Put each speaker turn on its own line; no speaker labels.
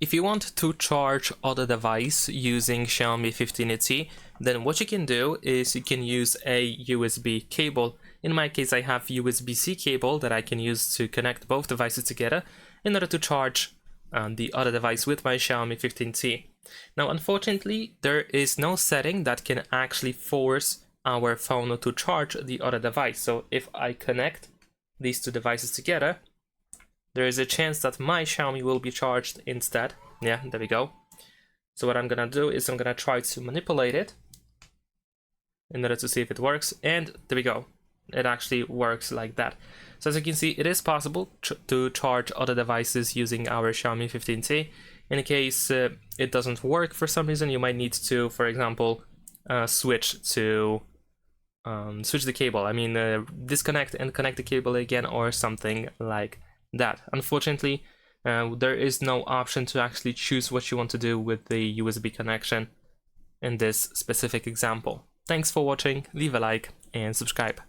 If you want to charge other device using Xiaomi 15T, then what you can do is you can use a USB cable. In my case, I have USB-C cable that I can use to connect both devices together in order to charge the other device with my Xiaomi 15T. Now, unfortunately, there is no setting that can actually force our phone to charge the other device. So if I connect these two devices together, there is a chance that my Xiaomi will be charged instead. Yeah, there we go. So what I'm gonna do is I'm gonna try to manipulate it in order to see if it works, and there we go. It actually works like that. So as you can see, it is possible to charge other devices using our Xiaomi 15T. In case it doesn't work for some reason, you might need to, for example, switch the cable. I mean, disconnect and connect the cable again, or something like that. Unfortunately, there is no option to actually choose what you want to do with the USB connection in this specific example. Thanks for watching, leave a like and subscribe.